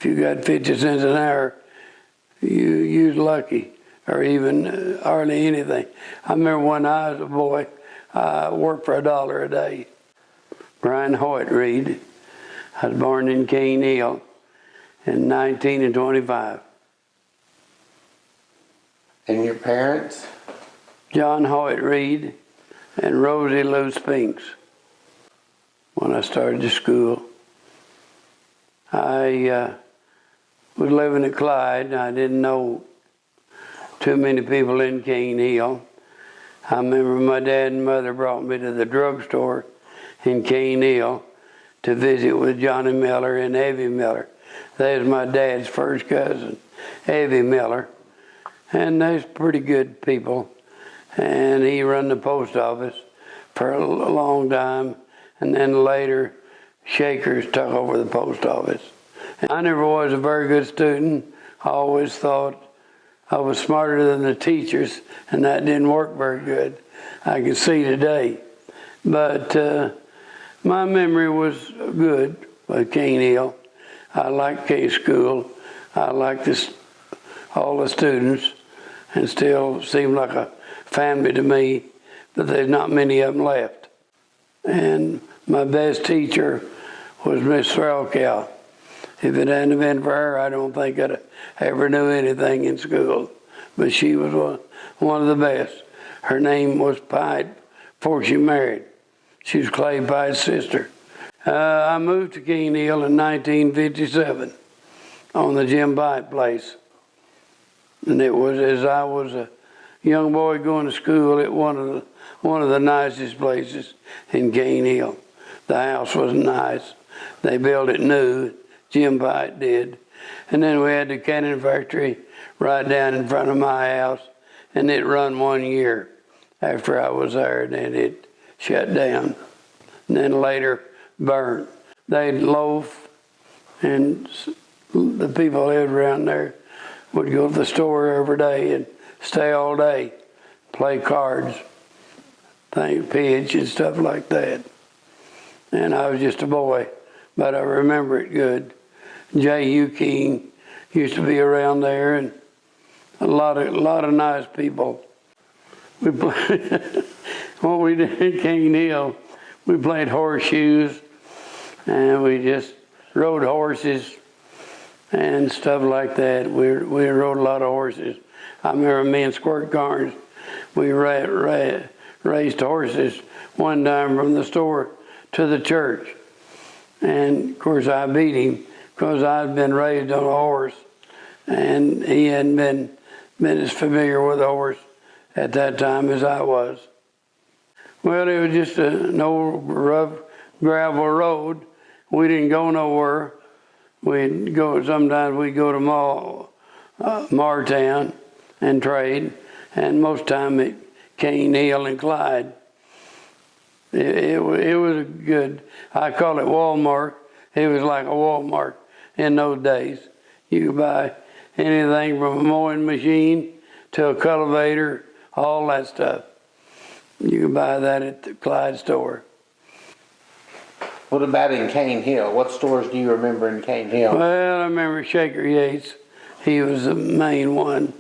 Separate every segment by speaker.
Speaker 1: If you got 50 cents an hour, you're lucky, or even hardly anything. I remember when I was a boy, I worked for $1 a day. Bryan Reed. I was born in Cane Hill in 1925.
Speaker 2: And your parents?
Speaker 1: John Hoyt Reed and Rosie Lou Spinks. When I started the school, I was living at Clyde, and I didn't know too many people in Cane Hill. I remember my dad and mother brought me to the drugstore in Cane Hill to visit with Johnny Miller and Evie Miller. They was my dad's first cousin, Evie Miller. And they's pretty good people. And he run the post office for a long time. And then later, Shakers took over the post office. And I never was a very good student. I always thought I was smarter than the teachers, and that didn't work very good. I can see today. But my memory was good with Cane Hill. I liked K School. I liked all the students, and still seemed like a family to me, but there's not many of them left. And my best teacher was Miss Threlkow. If it hadn't been for her, I don't think I'd ever knew anything in school. But she was one of the best. Her name was Pite before she married. She was Clay Pite's sister. I moved to Cane Hill in 1957 on the Jim Pite place. And it was, as I was a young boy going to school, at one of the nicest places in Cane Hill. The house was nice. They built it new, Jim Pite did. And then we had the cannon factory right down in front of my house, and it run 1 year after I was there, and then it shut down. And then later burned. They'd loaf, and the people who lived around there would go to the store every day and stay all day, play cards, pitch and stuff like that. And I was just a boy, but I remember it good. J.U. King used to be around there, and a lot of nice people. We played, what we did in Cane Hill, we played horseshoes, and we just rode horses and stuff like that. We rode a lot of horses. I remember me and Squirt Carnes, we raced horses one time from the store to the church. And of course I beat him because I'd been raised on a horse, and he hadn't been as familiar with a horse at that time as I was. Well, it was just an old rough gravel road. We didn't go nowhere. Sometimes we'd go to Martown and trade, and most time at Cane Hill and Clyde. It was good. I call it Walmart. It was like a Walmart in those days. You could buy anything from a mowing machine to a cultivator, all that stuff. You could buy that at the Clyde store.
Speaker 2: What about in Cane Hill? What stores do you remember in Cane Hill?
Speaker 1: Well, I remember Shaker Yates. He was the main one.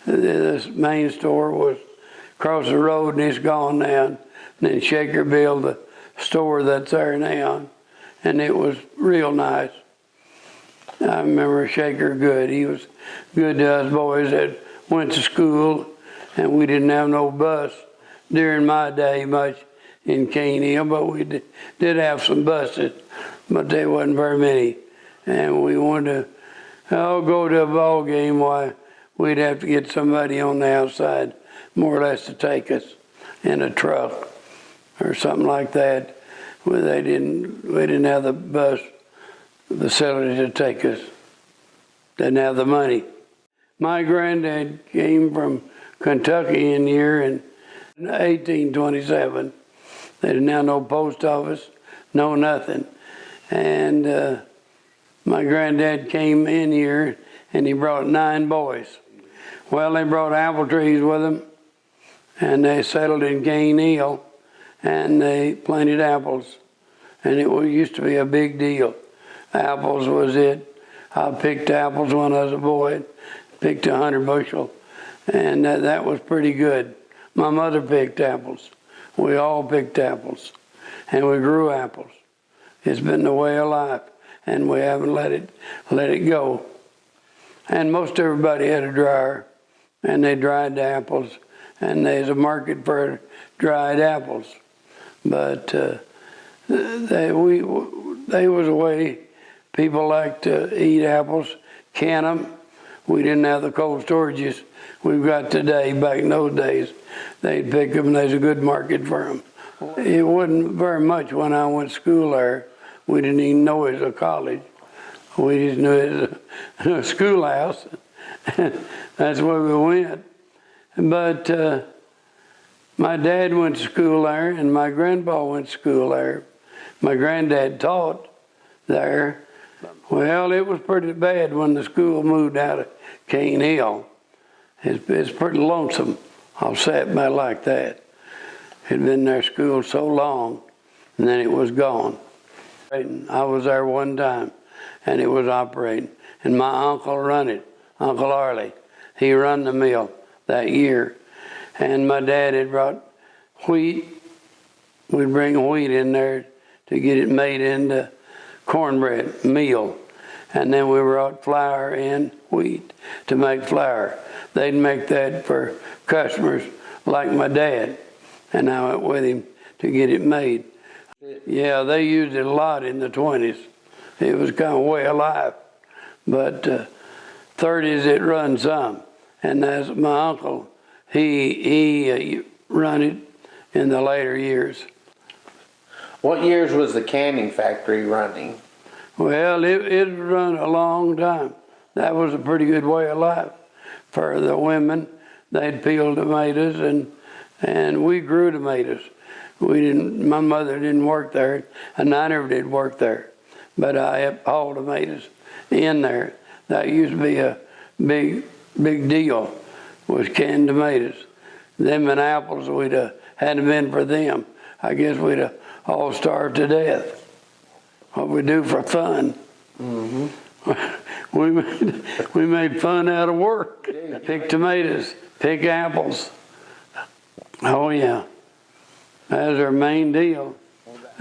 Speaker 1: This main store was across the road, and it's gone now. And then Shaker built the store that's there now, and it was real nice. I remember Shaker good. He was good to us boys that went to school, and we didn't have no bus during my day much in Cane Hill, but we did have some buses, but there wasn't very many. And we wanted to go to a ball game, why we'd have to get somebody on the outside more or less to take us in a truck or something like that. We didn't have the bus facility to take us. Didn't have the money. My granddad came from Kentucky in here in 1827. They didn't have no post office, no nothing. And my granddad came in here and he brought 9 boys. Well, they brought apple trees with them, and they settled in Cane Hill, and they planted apples. And it used to be a big deal. Apples was it. I picked apples when I was a boy, picked 100 bushel, and that was pretty good. My mother picked apples. We all picked apples, and we grew apples. It's been the way of life, and we haven't let it go. And most everybody had a dryer, and they dried the apples, and there's a market for dried apples. But they was a way people liked to eat apples, can them. We didn't have the cold storages we've got today. Back in those days, they'd pick them, and there's a good market for them. It wasn't very much when I went to school there. We didn't even know it was a college. We just knew it was a schoolhouse. That's where we went. But my dad went to school there, and my grandpa went to school there. My granddad taught there. Well, it was pretty bad when the school moved out of Cane Hill. It's pretty lonesome. I'll say it about like that. It had been their school so long, and then it was gone. I was there one time, and it was operating. And my uncle run it, Uncle Arlie. He run the mill that year. And my dad had brought wheat. We'd bring wheat in there to get it made into cornbread meal. And then we brought flour and wheat to make flour. They'd make that for customers like my dad. And I went with him to get it made. Yeah, they used it a lot in the 20s. It was kind of way of life. But 30s it run some. And that's my uncle. He run it in the later years.
Speaker 2: What years was the canning factory running?
Speaker 1: Well, it run a long time. That was a pretty good way of life for the women. They'd peel tomatoes, and we grew tomatoes. My mother didn't work there, and I never did work there. But I hauled tomatoes in there. That used to be a big deal, was canned tomatoes. Them and apples, hadn't been for them, I guess we'd have all starved to death. What we do for fun. Mm-hmm. we made fun out of work. Pick tomatoes, pick apples. Oh yeah, that was our main deal.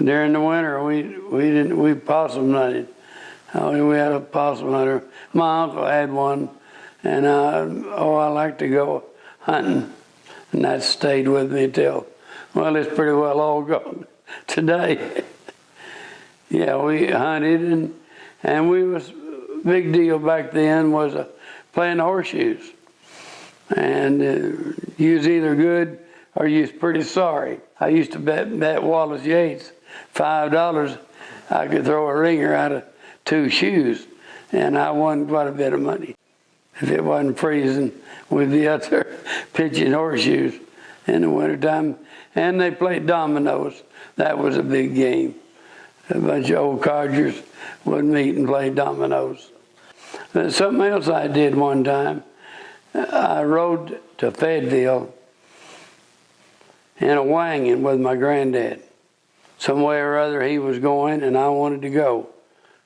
Speaker 1: During the winter, we possum hunted. We had a possum hunter. My uncle had one, and I like to go hunting, and that stayed with me till, well, it's pretty well all gone today. Yeah, we hunted, and we was, big deal back then was playing horseshoes. And you was either good or you was pretty sorry. I used to bet Wallace Yates $5 I could throw a ringer out of 2 shoes, and I won quite a bit of money. If it wasn't freezing, we'd be out there pitching horseshoes in the wintertime. And they played dominoes. That was a big game. A bunch of old codgers would meet and play dominoes. But something else I did one time, I rode to Fayetteville in a wagon with my granddad. Some way or other he was going, and I wanted to go.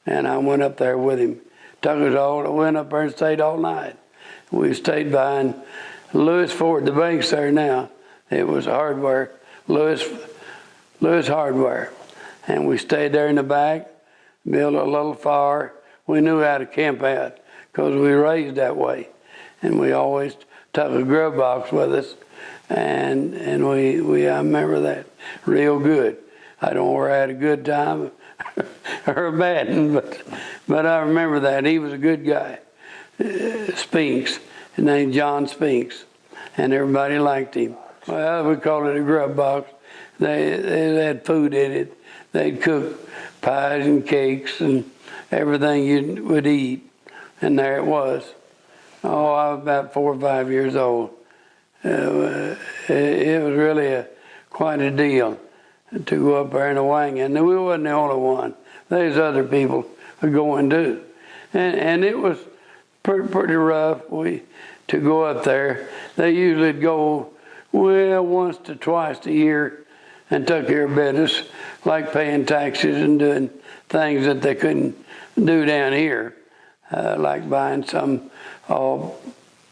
Speaker 1: And I went up there with him. Went up there and stayed all night. We stayed behind Lewis Ford, the bank's there now. It was hardware, Lewis Hardware. And we stayed there in the back, built a little fire. We knew how to camp out because we raised that way. And we always took a grub box with us. And I remember that real good. I don't know where I had a good time or a bad one, but I remember that. He was a good guy. Spinks, his name John Spinks, and everybody liked him. Well, we called it a grub box. They had food in it. They'd cook pies and cakes and everything you would eat, and there it was. Oh, I was about 4 or 5 years old. It was really quite a deal to go up there in a wagon. And we wasn't the only one. There's other people who going too. And it was pretty rough to go up there. They usually go, well, once to twice a year and took care of business, like paying taxes and doing things that they couldn't do down here. like buying some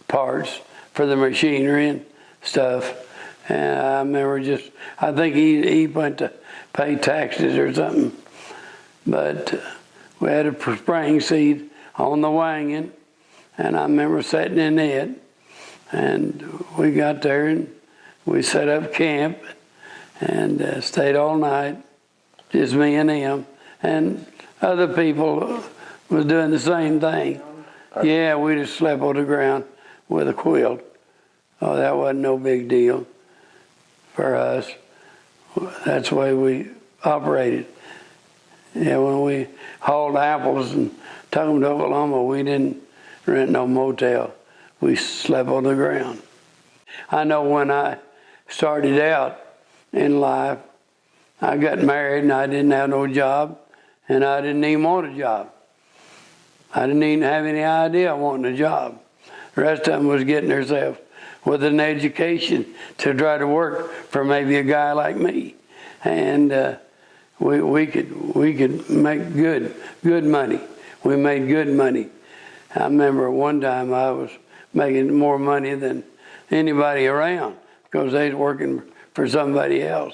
Speaker 1: parts for the machinery and stuff. And I remember I think he went to pay taxes or something. But we had a spring seat on the wagon, and I remember sitting in it. And we got there and we set up camp and stayed all night, just me and him. And other people was doing the same thing. Yeah, we just slept on the ground with a quilt. Oh, that wasn't no big deal for us. That's the way we operated. Yeah, when we hauled apples and took them to Oklahoma, we didn't rent no motel. We slept on the ground. I know when I started out in life, I got married and I didn't have no job, and I didn't even want a job. I didn't even have any idea of wanting a job. The rest of them was getting themselves with an education to try to work for maybe a guy like me, and we could make good money. We made good money. I remember one time I was making more money than anybody around because they was working for somebody else.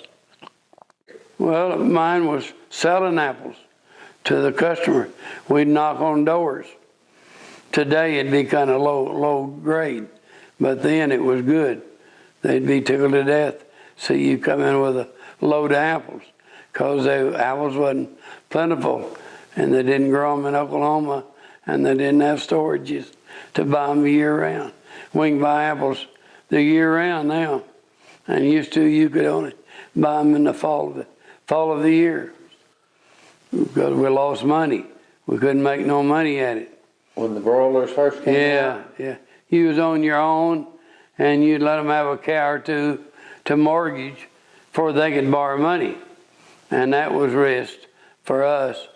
Speaker 1: Well, mine was selling apples to the customer. We'd knock on doors. Today it'd be kind of low grade, but then it was good. They'd be tickled to death. See you come in with a load of apples, because the apples wasn't plentiful, and they didn't grow them in Oklahoma, and they didn't have storages to buy them year round. We can buy apples the year round now, and used to you could only buy them in the fall of the year, because we lost money. We couldn't make no money at it.
Speaker 2: When the broilers first came out?
Speaker 1: Yeah. You was on your own, and you'd let them have a cow or two to mortgage before they could borrow money. And that was risk for us.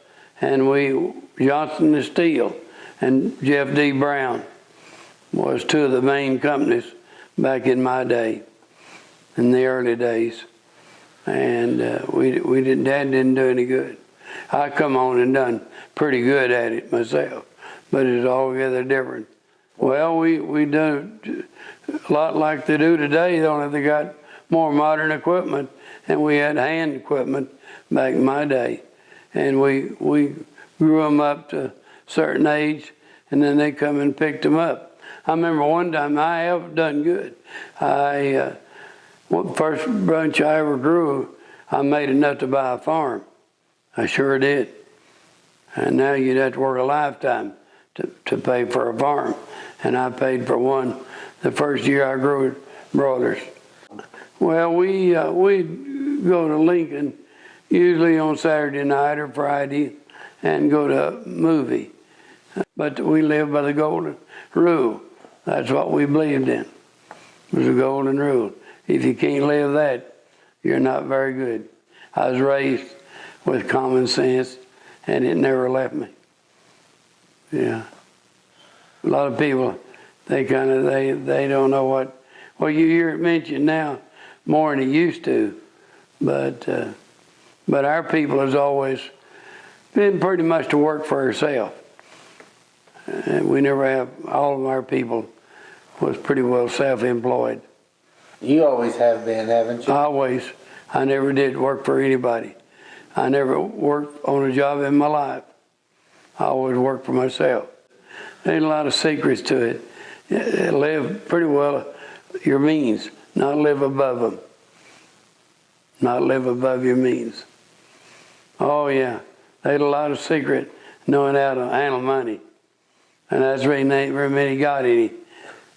Speaker 1: And Johnson and Steel and Jeff D. Brown was two of the main companies back in my day, in the early days. And Dad didn't do any good. I come on and done pretty good at it myself, but it's altogether different. Well, we done a lot like they do today, only they got more modern equipment, and we had hand equipment back in my day. And we grew them up to a certain age, and then they come and picked them up. I remember one time I have done good. First bunch I ever grew, I made enough to buy a farm. I sure did. And now you'd have to work a lifetime to pay for a farm. And I paid for one the first year I grew broilers. Well, we'd go to Lincoln usually on Saturday night or Friday and go to a movie. But we lived by the golden rule. That's what we believed in. It was the golden rule. If you can't live that, you're not very good. I was raised with common sense, and it never left me. Yeah. A lot of people, they don't know what. Well, you hear it mentioned now more than it used to, but our people has always been pretty much to work for ourselves. We never have. All of our people was pretty well self-employed.
Speaker 2: You always have been, haven't you?
Speaker 1: Always. I never did work for anybody. I never worked on a job in my life. I always worked for myself. There's a lot of secrets to it. Live pretty well your means, not live above them. Not live above your means. Oh yeah, there's a lot of secret knowing how to handle money. And that's really ain't very many got any.